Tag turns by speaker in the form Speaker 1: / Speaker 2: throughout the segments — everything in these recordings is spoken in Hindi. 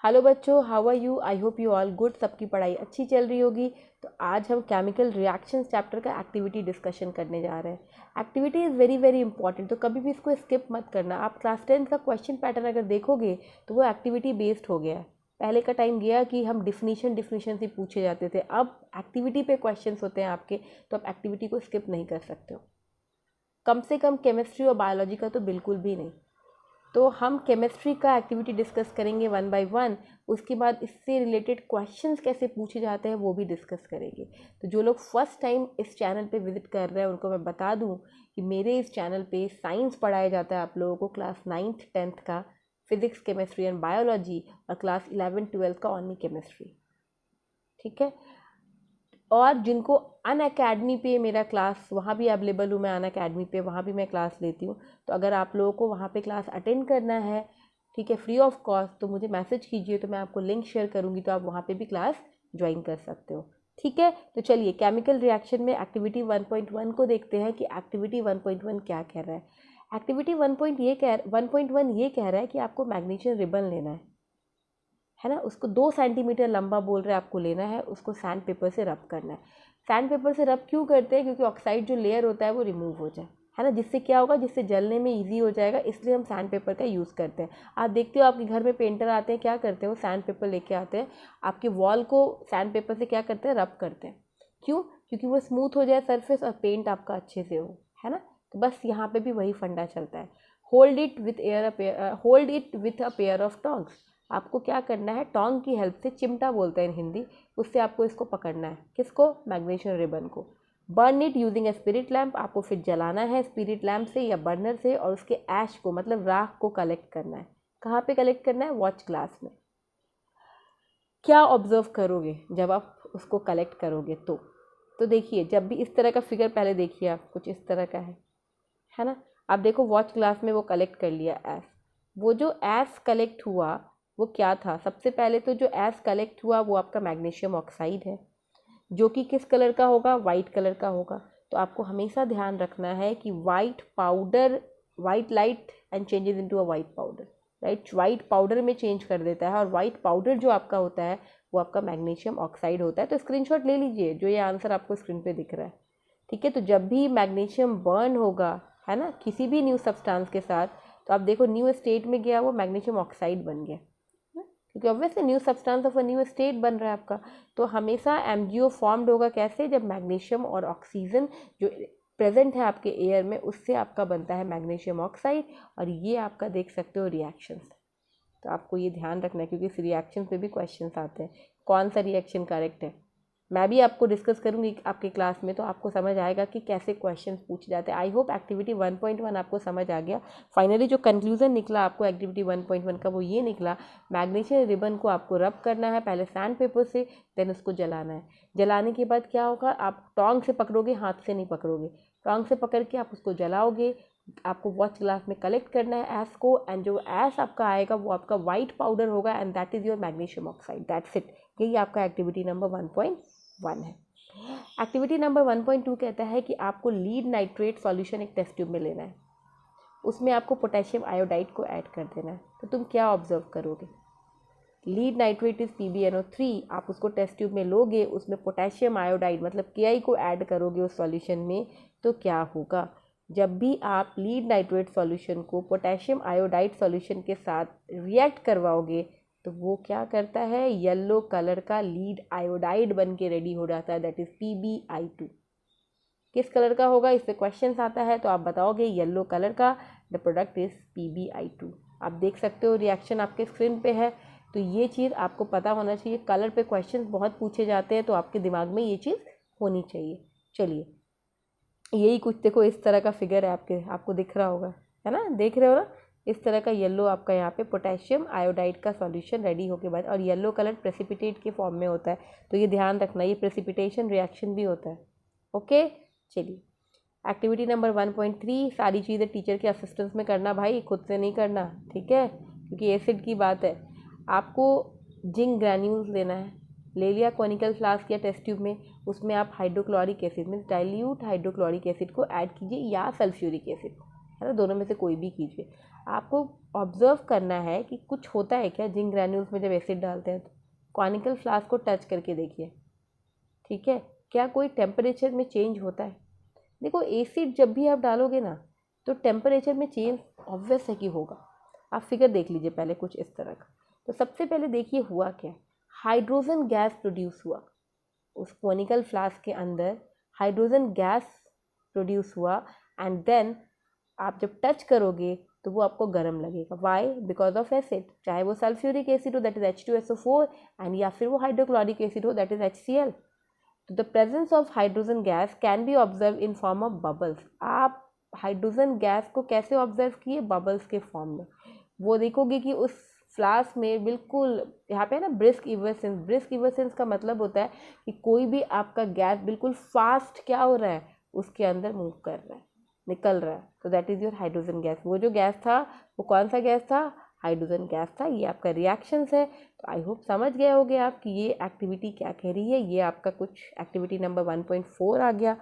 Speaker 1: हेलो बच्चों, how are you? I hope you all good. सबकी पढ़ाई अच्छी चल रही होगी। तो आज हम केमिकल रिएक्शंस चैप्टर का एक्टिविटी डिस्कशन करने जा रहे हैं। Activity is very very important, तो कभी भी इसको स्किप मत करना। आप क्लास 10 का क्वेश्चन पैटर्न अगर देखोगे तो वो एक्टिविटी बेस्ड हो गया है। पहले का टाइम गया कि हम डिफिनीशन से पूछे जाते थे, अब एक्टिविटी पे क्वेश्चन होते हैं आपके, तो आप एक्टिविटी को स्किप नहीं कर सकते हो। कम से कम केमिस्ट्री और बायोलॉजी का तो बिल्कुल भी नहीं। तो हम केमिस्ट्री का एक्टिविटी डिस्कस करेंगे 1 बाय 1। उसके बाद इससे रिलेटेड क्वेश्चंस कैसे पूछे जाते हैं वो भी डिस्कस करेंगे। तो जो लोग फर्स्ट टाइम इस चैनल पे विजिट कर रहे हैं उनको मैं बता दूं कि मेरे इस चैनल पे साइंस पढ़ाया जाता है आप लोगों को, क्लास 9th 10th का फिजिक्स, केमिस्ट्री एंड बायोलॉजी, और क्लास 11 12 का ओनली केमिस्ट्री। ठीक है। और जिनको अन अकेडमी पे मेरा क्लास, वहाँ भी अवेलेबल हूँ मैं अन अकेडमी पे, वहाँ भी मैं क्लास लेती हूँ। तो अगर आप लोगों को वहाँ पे क्लास अटेंड करना है, ठीक है, फ्री ऑफ कॉस्ट, तो मुझे मैसेज कीजिए, तो मैं आपको लिंक शेयर करूँगी, तो आप वहाँ पे भी क्लास ज्वाइन कर सकते हो। ठीक है। तो चलिए केमिकल रिएक्शन में एक्टिविटी 1.1 को देखते हैं कि एक्टिविटी 1.1 क्या कह रहा है। एक्टिविटी 1.1 ये कह रहा है कि आपको मैग्नीशियम रिबन लेना है ना। उसको 2 सेंटीमीटर लंबा बोल रहे हैं आपको लेना है, उसको सैंड पेपर से रब करना है। सैंड पेपर से रब क्यों करते हैं? क्योंकि ऑक्साइड जो लेयर होता है वो रिमूव हो जाए, है ना, जिससे क्या होगा, जिससे जलने में इजी हो जाएगा, इसलिए हम सैंड पेपर का यूज़ करते हैं। आप देखते हो आपके घर में पेंटर आते हैं, क्या करते हैं, वो सैंड पेपर लेके आते हैं, आपके वॉल को सैंड पेपर से क्या करते हैं, रब करते हैं। क्यों? क्योंकि वो स्मूथ हो जाए सरफेस और पेंट आपका अच्छे से हो, है ना। तो बस यहाँ पे भी वही फंडा चलता है। Hold it with a pair of tongs. आपको क्या करना है, टोंग की हेल्प से, चिमटा बोलते हैं इन हिंदी, उससे आपको इसको पकड़ना है। किसको? मैग्नीशियम रिबन को। Burn it using a spirit lamp. आपको फिर जलाना है स्पिरिट लैम्प से या बर्नर से, और उसके ऐश को, मतलब राख को कलेक्ट करना है। कहाँ पे कलेक्ट करना है? वॉच ग्लास में। क्या ऑब्जर्व करोगे जब आप उसको कलेक्ट करोगे? तो देखिए, जब भी इस तरह का फिगर, पहले देखिए आप, कुछ इस तरह का है ना। आप देखो वॉच ग्लास में वो कलेक्ट कर लिया ऐश। वो जो ऐश कलेक्ट हुआ वो क्या था? सबसे पहले तो जो ऐश कलेक्ट हुआ वो आपका मैग्नीशियम ऑक्साइड है, जो कि किस कलर का होगा? वाइट कलर का होगा। तो आपको हमेशा ध्यान रखना है कि white powder, white light and changes into a white powder, right, white powder में चेंज कर देता है, और वाइट पाउडर जो आपका होता है वो आपका मैग्नीशियम ऑक्साइड होता है। तो स्क्रीनशॉट ले लीजिए, जो ये आंसर आपको स्क्रीन पे दिख रहा है। ठीक है। तो जब भी मैग्नीशियम बर्न होगा, है ना, किसी भी न्यू सब्सटेंस के साथ, तो आप देखो न्यू स्टेट में गया, वो मैग्नीशियम ऑक्साइड बन गया, क्योंकि obviously new substance of a new state बन रहा है आपका। तो हमेशा एमजीओ फॉर्म्ड होगा कैसे? जब मैग्नीशियम और ऑक्सीजन जो प्रेजेंट है आपके एयर में, उससे आपका बनता है मैग्नीशियम ऑक्साइड। और ये आपका देख सकते हो रिएक्शंस। तो आपको ये ध्यान रखना है, क्योंकि इस रिएक्शन पे भी क्वेश्चंस आते हैं, कौन सा रिएक्शन करेक्ट है। मैं भी आपको डिस्कस करूंगी आपके क्लास में, तो आपको समझ आएगा कि कैसे क्वेश्चंस पूछे जाते हैं। आई होप एक्टिविटी 1.1 आपको समझ आ गया। फाइनली जो कंक्लूजन निकला आपको एक्टिविटी 1.1 का, वो ये निकला, मैग्नीशियम रिबन को आपको रब करना है पहले सैंड पेपर से, देन उसको जलाना है। जलाने के बाद क्या होगा, आप टोंग से पकड़ोगे, हाथ से नहीं पकड़ोगे। टोंग से पकड़ के आप उसको जलाओगे। आपको वॉच ग्लास में कलेक्ट करना है ऐश को, एंड जो ऐश आपका आएगा वो आपका वाइट पाउडर होगा, and that is your magnesium oxide. That's it. यही आपका एक्टिविटी नंबर 1.1 है। एक्टिविटी नंबर 1.2 कहता है कि आपको लीड नाइट्रेट सॉल्यूशन एक टेस्ट ट्यूब में लेना है, उसमें आपको पोटेशियम आयोडाइड को ऐड कर देना है। तो तुम क्या ऑब्जर्व करोगे? लीड नाइट्रेट इज PbNO3, आप उसको टेस्ट ट्यूब में लोगे, उसमें पोटेशियम आयोडाइड मतलब Ki को ऐड करोगे उस सॉल्यूशन में, तो क्या होगा? जब भी आप लीड नाइट्रेट सॉल्यूशन को पोटेशियम आयोडाइड सॉल्यूशन के साथ रिएक्ट करवाओगे, तो वो क्या करता है, येलो कलर का लीड आयोडाइड बन के रेडी हो जाता है, दैट इज PbI2। किस कलर का होगा, इस पे क्वेश्चन आता है, तो आप बताओगे येलो कलर का, द प्रोडक्ट इज PbI2। आप देख सकते हो रिएक्शन आपके स्क्रीन पे है। तो ये चीज़ आपको पता होना चाहिए, कलर पे क्वेश्चन बहुत पूछे जाते हैं, तो आपके दिमाग में ये चीज़ होनी चाहिए। चलिए, यही कुछ देखो इस तरह का फिगर है आपको दिख रहा होगा, है ना, देख रहे हो ना, इस तरह का येलो आपका यहाँ पे पोटेशियम आयोडाइड का सॉल्यूशन रेडी होके बाद, और येलो कलर प्रेसिपिटेट के फॉर्म में होता है। तो ये ध्यान रखना, ये प्रेसिपिटेशन रिएक्शन भी होता है। ओके। चलिए, एक्टिविटी नंबर 1.3, सारी चीज़ें टीचर के असिस्टेंस में करना भाई, खुद से नहीं करना, ठीक है, क्योंकि एसिड की बात है। आपको जिंक ग्रैन्यूल्स लेना है, ले लिया कॉनिकल फ्लास्क या टेस्ट ट्यूब में, उसमें आप हाइड्रोक्लोरिक एसिड में डाइल्यूट हाइड्रोक्लोरिक एसिड को ऐड कीजिए, या सल्फ्यूरिक एसिड, है ना, दोनों में से कोई भी कीजिए। आपको ऑब्जर्व करना है कि कुछ होता है क्या जिंक ग्रैन्यूल्स में जब एसिड डालते हैं तो। कॉनिकल फ्लास्क को टच करके देखिए, ठीक है, क्या कोई टेम्परेचर में चेंज होता है। देखो एसिड जब भी आप डालोगे ना तो टेम्परेचर में चेंज ऑब्वियस है कि होगा। आप फिगर देख लीजिए पहले कुछ इस तरह का। तो सबसे पहले देखिए हुआ क्या, हाइड्रोजन गैस प्रोड्यूस हुआ उस कॉनिकल फ्लास्क के अंदर, हाइड्रोजन गैस प्रोड्यूस हुआ एंड देन आप जब टच करोगे तो वो आपको गर्म लगेगा। वाई? बिकॉज ऑफ एसिड, चाहे वो सल्फ्यूरिक एसिड हो दैट इज H2SO4 एंड या फिर वो हाइड्रोक्लोरिक एसिड हो दैट इज HCl। तो the presence of hydrogen gas can be observe in form of bubbles. आप हाइड्रोजन गैस को कैसे ऑब्जर्व किए? बबल्स के फॉर्म में। वो देखोगे कि उस फ्लास्क में बिल्कुल यहाँ पे है ना ब्रिस्क इवर्सेंस। ब्रिस्क इवर्सेंस का मतलब होता है कि कोई भी आपका गैस बिल्कुल फास्ट क्या हो रहा है, उसके अंदर मूव कर रहा है, निकल रहा है। तो that is your hydrogen gas. वो जो गैस था वो कौन सा गैस था? हाइड्रोजन गैस था। ये आपका रिएक्शंस है। तो आई होप समझ गए होगे आप कि ये एक्टिविटी क्या कह रही है। ये आपका कुछ एक्टिविटी नंबर 1.4 आ गया।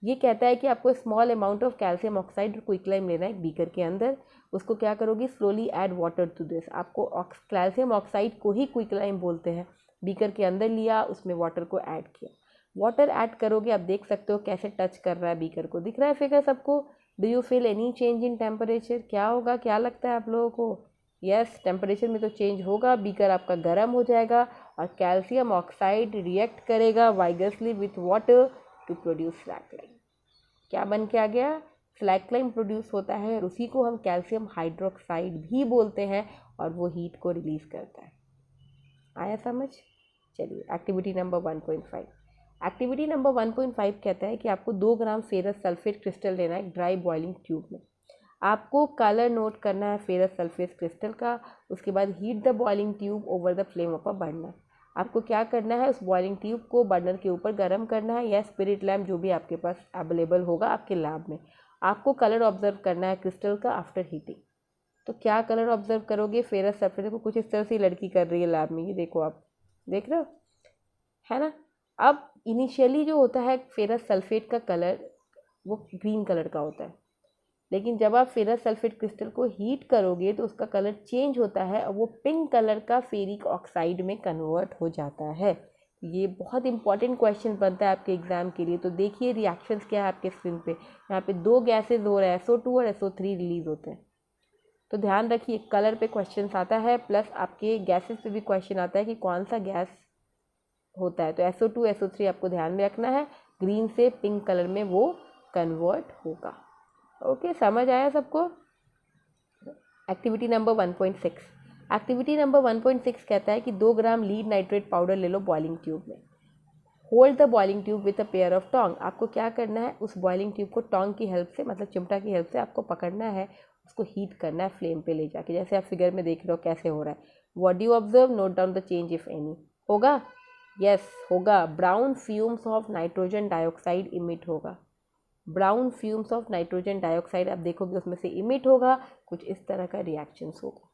Speaker 1: ये कहता है कि आपको small amount of calcium oxide और क्विकलाइम लेना है एक बीकर के अंदर। उसको क्या करोगे? Slowly add water to this. आपको कैल्शियम ऑक्साइड को ही क्विकलाइम बोलते हैं। बीकर के अंदर लिया, उसमें वाटर को ऐड किया। वाटर ऐड करोगे, आप देख सकते हो कैसे टच कर रहा है बीकर को। दिख रहा है फिगर सबको? Do you feel any change in temperature? क्या होगा, क्या लगता है आप लोगों को? यस, टेम्परेचर में तो चेंज होगा। बीकर आपका गर्म हो जाएगा और कैल्शियम ऑक्साइड रिएक्ट करेगा वाइगसली विथ वाटर टू प्रोड्यूस स्लैकलाइन। क्या बन के आ गया? स्लैकलाइन प्रोड्यूस होता है और उसी को हम कैल्शियम हाइड्रोक्साइड भी बोलते हैं और वो हीट को रिलीज करता है। आया समझ? चलिए एक्टिविटी नंबर 1.5। एक्टिविटी नंबर 1.5 कहता है कि आपको 2 ग्राम फेरस सल्फेट क्रिस्टल लेना है ड्राई बॉइलिंग ट्यूब में। आपको कलर नोट करना है फेरस सल्फेट क्रिस्टल का। उसके बाद heat the boiling tube over the flame of a burner. आपको क्या करना है? उस बॉइलिंग ट्यूब को बर्नर के ऊपर गर्म करना है या स्पिरिट लैम्प जो भी आपके पास अवेलेबल होगा आपके लैब में। आपको कलर ऑब्जर्व करना है क्रिस्टल का आफ्टर हीटिंग। तो क्या कलर ऑब्जर्व करोगे? फेरस सल्फेट को कुछ इस तरह से लड़की कर रही है लैब में, ये देखो आप देख रहे हो, है ना। अब इनिशियली जो होता है फेरस सल्फेट का कलर वो ग्रीन कलर का होता है, लेकिन जब आप फेरस सल्फेट क्रिस्टल को हीट करोगे तो उसका कलर चेंज होता है और वो पिंक कलर का फेरिक ऑक्साइड में कन्वर्ट हो जाता है। ये बहुत इंपॉर्टेंट क्वेश्चन बनता है आपके एग्जाम के लिए। तो देखिए रिएक्शंस क्या है आपके स्क्रीन पे। यहाँ पे 2 गैसेज हो रहे हैं, SO2 और SO3 रिलीज होते हैं। तो ध्यान रखिए कलर पे क्वेश्चन आता है प्लस आपके गैसेज पे भी क्वेश्चन आता है कि कौन सा गैस होता है। तो SO2 SO3 आपको ध्यान में रखना है, ग्रीन से पिंक कलर में वो कन्वर्ट होगा। ओके, समझ आया सबको? Activity number 1.6। एक्टिविटी नंबर 1.6 कहता है कि 2 ग्राम लीड नाइट्रेट पाउडर ले लो बॉइलिंग ट्यूब में। Hold the boiling tube with a pair of tong. आपको क्या करना है? उस बॉइलिंग ट्यूब को टोंग की हेल्प से, मतलब चिमटा की हेल्प से आपको पकड़ना है, उसको हीट करना है फ्लेम पे ले जाके, जैसे आप फिगर में देख रहे हो कैसे हो रहा है। What do you observe? Note down the change if any. होगा? यस होगा। Brown fumes of nitrogen dioxide emit होगा। Brown fumes of nitrogen dioxide आप देखोगे उसमें से इमिट होगा। कुछ इस तरह का रिएक्शंस होगा।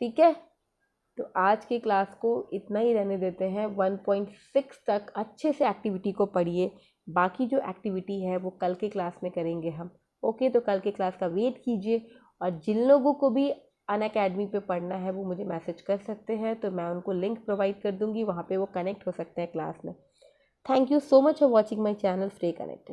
Speaker 1: ठीक है, तो आज की क्लास को इतना ही रहने देते हैं। 1.6 तक अच्छे से एक्टिविटी को पढ़िए। बाकी जो एक्टिविटी है वो कल के क्लास में करेंगे हम। ओके, तो कल के क्लास का वेट कीजिए। और जिन लोगों को भी अनअकैडमी पे पढ़ना है वो मुझे मैसेज कर सकते हैं, तो मैं उनको लिंक प्रोवाइड कर दूंगी, वहाँ पे वो कनेक्ट हो सकते हैं क्लास में। Thank you so much for watching my channel. Stay connected.